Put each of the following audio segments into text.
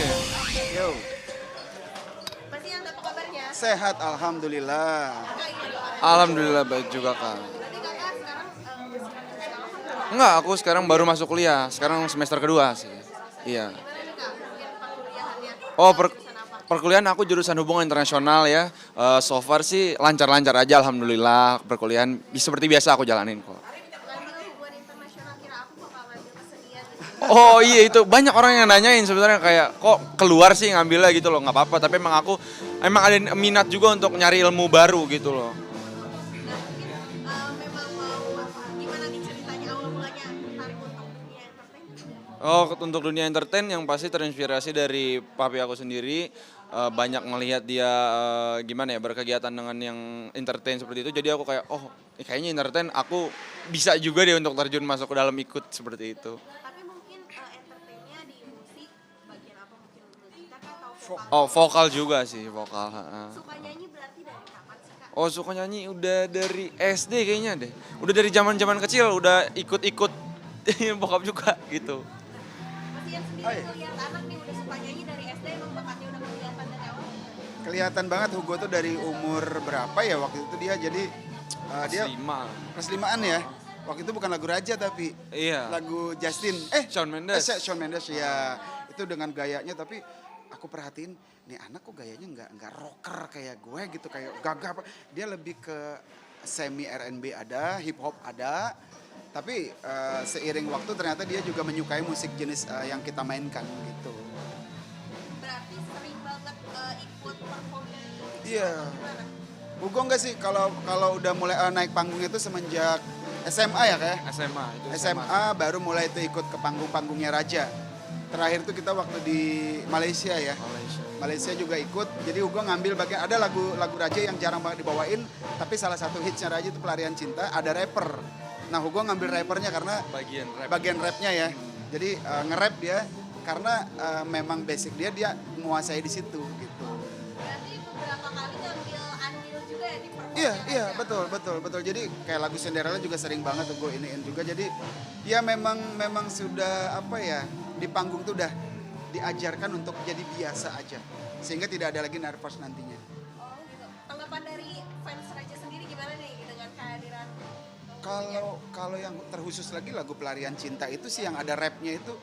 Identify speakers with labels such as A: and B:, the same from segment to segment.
A: Oke.
B: Yo,
C: Mas Ian, apa kabarnya?
B: sehat alhamdulillah.
C: Kak, iya doang.
A: Alhamdulillah baik juga, Kak.
C: Berarti kakak sekarang masih lanjut sekolah?
A: Enggak, aku sekarang baru masuk kuliah. Sekarang semester kedua sih. Iya.
C: Gimana nih kak? Mungkin perkuliahannya?
A: Oh,
C: Jurusan apa?
A: perkuliahan aku jurusan hubungan internasional ya. So far sih lancar-lancar aja alhamdulillah. Perkuliahan seperti biasa aku jalanin kok.
C: Ngambil hubungan internasional, kira aku bakal ngambil kesenian gitu.
A: Oh iya, itu banyak orang yang nanyain sebenarnya kayak kok keluar sih ngambilnya gitu loh. Nggak apa-apa, tapi emang aku emang ada minat juga untuk nyari ilmu baru gitu loh.
C: Nah mungkin memang mau gimana nih ceritanya awal mulanya tertarik untuk dunia entertain?
A: Oh, untuk dunia entertain yang pasti terinspirasi dari papi aku sendiri. Banyak melihat dia gimana ya berkegiatan dengan yang entertain seperti itu. Jadi aku kayak, oh kayaknya entertain aku bisa juga deh untuk terjun masuk ke dalam ikut seperti itu.
C: Tapi mungkin entertainnya di musik bagian apa? Mungkin gitar kah atau vokal?
A: Oh, vokal juga sih, vokal.
C: Suka nyanyi berarti dari kapan sih kak?
A: Oh, suka nyanyi udah dari SD kayaknya deh. Udah dari zaman-zaman kecil udah ikut-ikut bokap juga gitu.
C: Mas Ian sendiri
B: Hai.
C: ngeliat anak nih udah suka nyanyi dari SD, emang bakatnya udah kelihatan dari awal?
B: Kelihatan banget Hugo tuh dari umur berapa ya waktu itu dia jadi dia
A: Lima.
B: kelas 5-an ya. Waktu itu bukan lagu Raja tapi
A: Iya.
B: lagu Justin.
A: Shawn Mendes.
B: Shawn Mendes ya. Itu dengan gayanya tapi aku perhatiin nih anak kok gayanya nggak rocker kayak gue gitu kayak gagah apa. Dia lebih ke semi R&B ada, hip hop ada. Tapi seiring waktu ternyata dia juga menyukai musik jenis yang kita mainkan gitu.
C: Berarti sering banget ikut perform di
B: Iya.
C: gimana?
B: Hugo enggak sih kalau udah mulai naik panggung itu semenjak SMA ya kayak.
A: SMA itu
B: SMA baru mulai itu ikut ke panggung-panggungnya Raja. Terakhir tuh kita waktu di Malaysia ya.
A: Malaysia.
B: Malaysia juga ikut. Jadi Hugo ngambil bagian ada lagu Raja yang jarang banget dibawain, tapi salah satu hitsnya Raja itu Pelarian Cinta, ada rapper. Nah, Hugo ngambil rappernya karena bagian rapnya ya. Jadi nge-rap dia karena memang basic dia menguasai di situ gitu.
C: Berarti beberapa kali ngambil andil juga ya di perform.
B: Iya betul. Jadi kayak lagu Cinderella juga sering banget tuh gue iniin juga. Jadi ya memang sudah apa ya di panggung tuh udah diajarkan untuk jadi biasa aja sehingga tidak ada lagi nervous nantinya.
C: Oh gitu. Tanggapan dari fans Raja sendiri gimana nih dengan kehadiran?
B: Kalau yang terkhusus lagi lagu Pelarian Cinta itu sih yang ada rapnya itu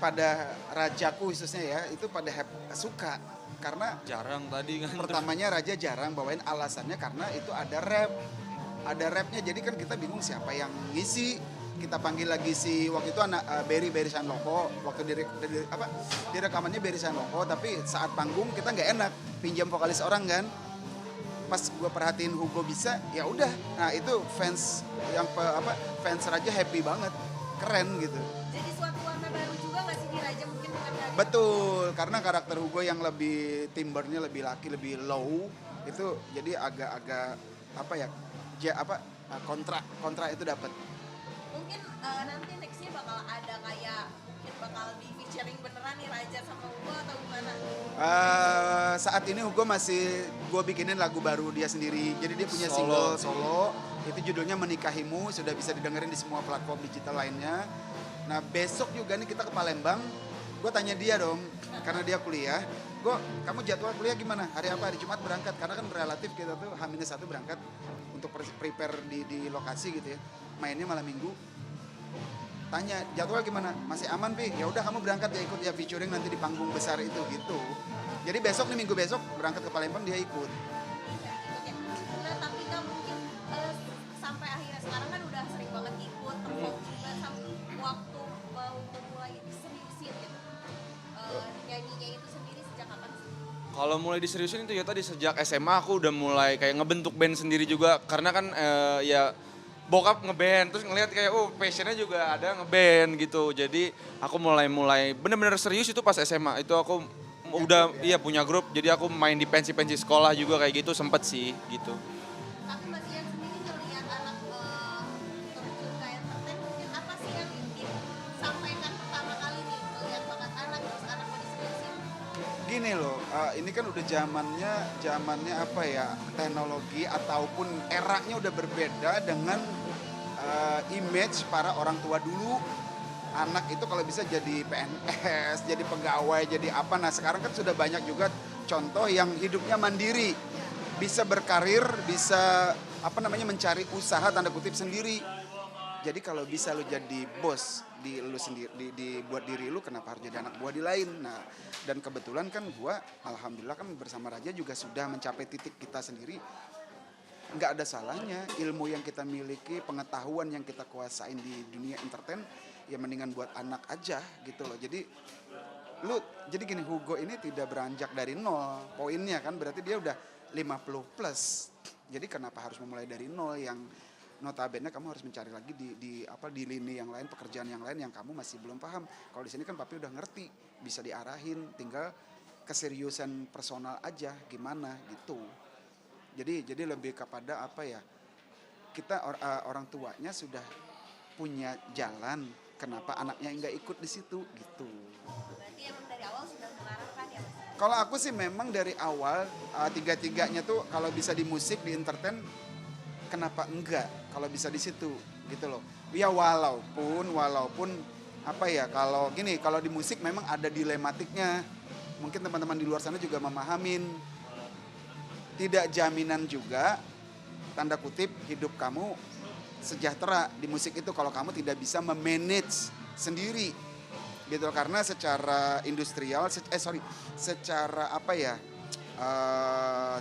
B: pada Rajaku khususnya ya itu pada suka karena
A: Jarang tadi kan.
B: pertamanya Raja jarang bawain alasannya karena itu ada rapnya jadi kan kita bingung siapa yang ngisi. Kita panggil lagi si waktu itu anak Berry Sanloko waktu di rekamannya Berry Sanloko tapi saat panggung kita nggak enak pinjam vokalis orang kan pas gue perhatiin Hugo bisa ya udah nah itu fans fans Raja happy banget keren gitu.
C: Jadi suatu warna baru juga nggak sih di Raja mungkin dengan kehadiran?
B: Betul karena karakter Hugo yang lebih timbernya lebih laki lebih low itu jadi agak-agak kontra itu dapat.
C: Mungkin nanti nextnya bakal ada kayak mungkin bakal di featuring beneran nih Raja sama Hugo atau gimana?
B: Saat ini Hugo masih gue bikinin lagu baru dia sendiri. Jadi dia punya single solo. Itu judulnya Menikahimu. Sudah bisa didengerin di semua platform digital lainnya. Nah besok juga nih kita ke Palembang. Gue tanya dia dong. Karena dia kuliah. Kamu jadwal kuliah gimana? Hari apa? Hari Jumat berangkat. Karena kan relatif kita tuh H-1 berangkat. Untuk prepare di lokasi gitu ya. Mainnya malam minggu. Tanya jadwal gimana? Masih aman Pi? Ya udah kamu berangkat ya ikut ya featuring nanti di panggung besar itu gitu. Jadi besok nih minggu besok berangkat ke Palembang dia ikut.
C: Oke. Nah tapi kan mungkin sampai akhirnya sekarang kan udah sering banget ikut perform juga sampai waktu mau memulai diseriusin gitu. Nyanyinya itu sendiri sejak kapan sih?
A: Kalau mulai diseriusin itu ya tadi sejak SMA aku udah mulai kayak ngebentuk band sendiri juga karena kan ya bokap ngeband terus ngelihat kayak passionnya juga ada ngeband gitu jadi aku mulai bener-bener serius itu pas SMA itu aku udah iya punya grup jadi aku main di pensi sekolah juga kayak gitu sempet sih gitu.
C: Tapi Mas Ian sendiri ngelihat anak terjun ke entertain mungkin apa sih yang disampaikan pertama kali nih ngelihat bakat anak terus anak mau diseriusin?
B: Gini loh, ini kan udah zamannya apa ya teknologi ataupun eranya udah berbeda dengan image para orang tua dulu. anak itu kalau bisa jadi PNS, jadi pegawai, jadi apa. Nah sekarang kan sudah banyak juga contoh yang hidupnya mandiri, bisa berkarir, bisa mencari usaha tanda kutip sendiri. Jadi kalau bisa lu jadi bos di lu sendiri, buat diri lu, kenapa harus jadi anak buah di lain? Nah, dan kebetulan kan gua alhamdulillah kan bersama Raja juga sudah mencapai titik kita sendiri. Nggak ada salahnya ilmu yang kita miliki, pengetahuan yang kita kuasain di dunia entertain, ya mendingan buat anak aja gitu loh. Jadi gini, Hugo ini tidak beranjak dari nol poinnya kan, berarti dia udah 50 plus. Jadi kenapa harus memulai dari nol yang notabene kamu harus mencari lagi di lini yang lain, pekerjaan yang lain yang kamu masih belum paham. Kalau di sini kan papi udah ngerti, bisa diarahin, tinggal keseriusan personal aja gimana gitu. Jadi lebih kepada kita orang tuanya sudah punya jalan, kenapa anaknya nggak ikut di situ gitu.
C: Berarti emang dari awal sudah mengarahkan ya Mas?
B: Kalau aku sih memang dari awal tiga-tiganya tuh kalau bisa di musik, di entertain, kenapa enggak kalau bisa di situ gitu loh. Ya walaupun kalau gini, kalau di musik memang ada dilematiknya. Mungkin teman-teman di luar sana juga memahamin. Tidak jaminan juga tanda kutip hidup kamu sejahtera di musik itu kalau kamu tidak bisa memanage sendiri gitu, karena secara industrial secara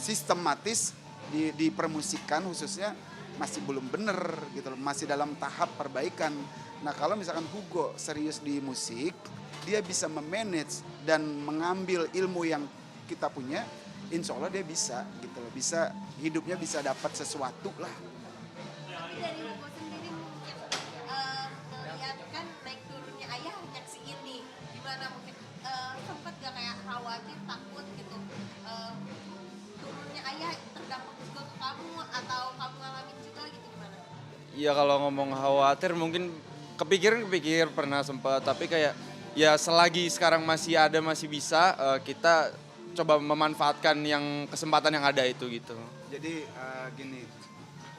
B: sistematis di permusikan khususnya masih belum bener gitu loh, masih dalam tahap perbaikan. Nah kalau misalkan Hugo serius di musik, dia bisa memanage dan mengambil ilmu yang kita punya, insya Allah dia bisa gitu loh, bisa hidupnya bisa dapat sesuatu lah.
C: Tapi dari Hugo sendiri mungkin melihat kan naik turunnya ayah nyaksiin nih, gimana mungkin sempat gak kayak khawatir, takut gitu, turunnya ayah terdampak juga ke kamu atau kamu ngalamin juga gitu, gimana?
A: Ya kalau ngomong khawatir mungkin kepikir pernah sempat, tapi kayak ya selagi sekarang masih ada, masih bisa, kita coba memanfaatkan yang kesempatan yang ada itu gitu.
B: Jadi gini,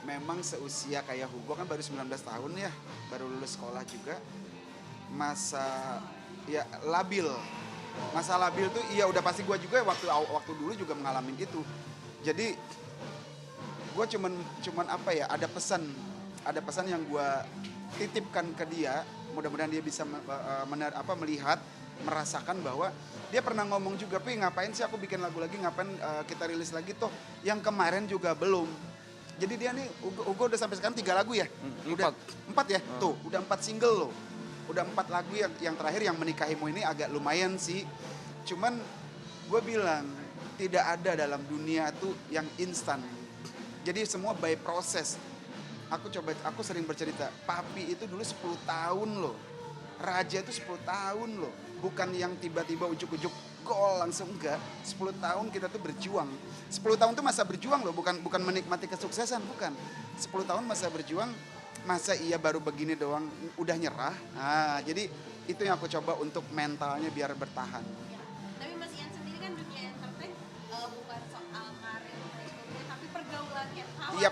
B: memang seusia kayak Hugo kan baru 19 tahun ya, baru lulus sekolah juga, masa ya labil. Masa labil tuh iya udah pasti gue juga waktu dulu juga mengalami itu. Jadi gue cuman ada pesan yang gue titipkan ke dia, mudah-mudahan dia bisa melihat, merasakan bahwa dia pernah ngomong juga, Pi ngapain sih aku bikin lagu lagi, ngapain kita rilis lagi toh yang kemarin juga belum. Jadi dia nih Ugo udah sampai sekarang 3 lagu ya? Udah 4 ya? Tuh udah 4 single loh. Udah 4 lagu yang terakhir yang Menikahimu ini agak lumayan sih. Cuman gue bilang tidak ada dalam dunia tuh yang instan. Jadi semua by proses. Aku sering bercerita, papi itu dulu 10 tahun loh. Raja itu 10 tahun loh. Bukan yang tiba-tiba ujuk-ujuk gol langsung, enggak. 10 tahun kita tuh berjuang. 10 tahun tuh masa berjuang loh, bukan menikmati kesuksesan, bukan. 10 tahun masa berjuang, masa iya baru begini doang udah nyerah. Nah, jadi itu yang aku coba untuk mentalnya biar bertahan.
C: Ya. Tapi Mas Ian sendiri kan dunia entertain bukan soal karir berikutnya, tapi pergaulannya.
B: Iya,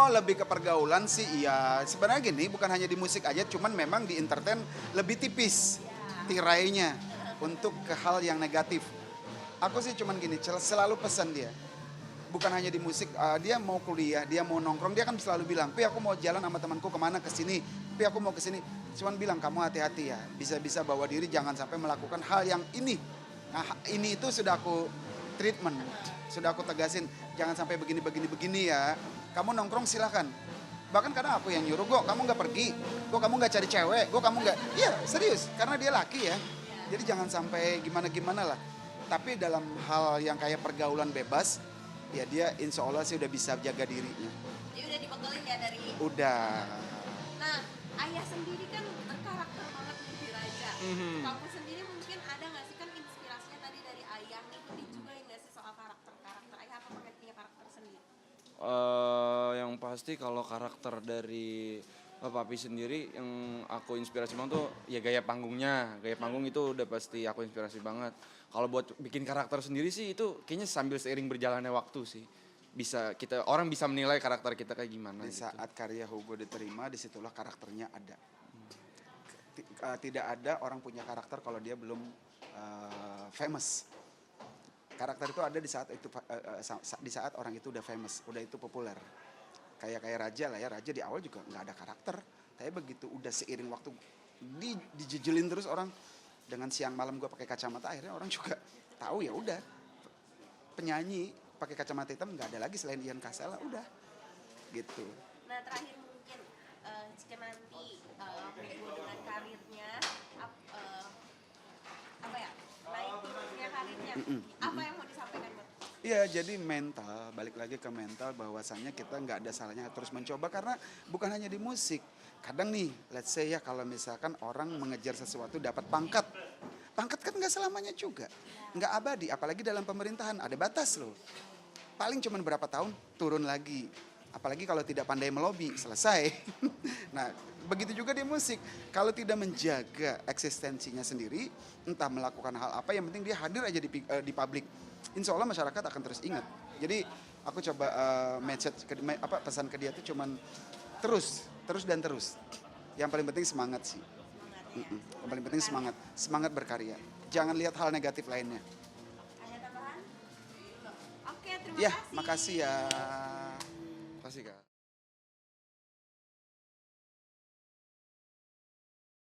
B: lebih ke pergaulan sih iya. Sebenarnya gini, bukan hanya di musik aja, cuman memang di entertain lebih tipis tirainya untuk ke hal yang negatif. Aku sih cuman gini, selalu pesan dia. Bukan hanya di musik, dia mau kuliah, dia mau nongkrong, dia kan selalu bilang, Pi aku mau jalan sama temanku kemana, kesini, Pi aku mau kesini. Cuman bilang kamu hati-hati ya, bisa-bisa bawa diri jangan sampai melakukan hal yang ini. Nah ini itu sudah aku treatment, sudah aku tegasin, jangan sampai begini ya. Kamu nongkrong silahkan. Bahkan kadang aku yang nyuruh, kamu gak pergi, kamu gak cari cewek, kamu gak, iya serius, karena dia laki ya. Jadi jangan sampai gimana-gimana lah. Tapi dalam hal yang kayak pergaulan bebas, ya dia insya Allah sih udah bisa jaga dirinya.
C: Jadi udah dibekelin ya dari...
B: Udah.
C: Nah, ayah sendiri kan berkarakter banget nih di Raja. Kamu sendiri mungkin ada gak sih kan inspirasinya tadi dari ayah, ngikutin juga nggak sih soal karakter ayah, apa pakai punya karakter sendiri?
A: Yang pasti kalau karakter dari papi sendiri yang aku inspirasi banget tuh ya gaya panggungnya. Gaya panggung itu udah pasti aku inspirasi banget. Kalau buat bikin karakter sendiri sih itu kayaknya sambil seiring berjalannya waktu sih. Orang bisa menilai karakter kita kayak gimana.
B: Di
A: gitu.
B: saat karya Hugo diterima, disitulah karakternya ada. tidak ada orang punya karakter kalau dia belum famous. Karakter itu ada di saat itu di saat orang itu udah famous, udah itu populer. Kayak Raja lah ya, Raja di awal juga nggak ada karakter, tapi begitu udah seiring waktu dijejelin terus orang dengan siang malam gue pakai kacamata, akhirnya orang juga tahu ya udah penyanyi pakai kacamata hitam nggak ada lagi selain Ian Kasela, udah gitu.
C: Nah terakhir mungkin jika nanti Hugo dengan karirnya apa ya naik turunnya karirnya, apa yang mau disampaikan buat?
B: Iya, jadi mental, balik lagi ke mental bahwasannya kita nggak ada salahnya terus mencoba karena bukan hanya di musik. Kadang nih, let's say ya kalau misalkan orang mengejar sesuatu dapat pangkat. Pangkat kan nggak selamanya juga, nggak abadi, apalagi dalam pemerintahan ada batas loh. Paling cuma berapa tahun turun lagi. Apalagi kalau tidak pandai melobi, selesai. Nah, begitu juga di musik. Kalau tidak menjaga eksistensinya sendiri, entah melakukan hal apa, yang penting dia hadir aja di publik. Insya Allah masyarakat akan terus ingat. Jadi aku coba pesan ke dia tuh cuman terus dan terus. Yang paling penting semangat sih. Yang paling penting semangat berkarya. Jangan lihat hal negatif lainnya.
C: Ada tambahan? Oke, terima
B: Ya,
C: kasih.
B: makasih ya.
A: Pasti Kak.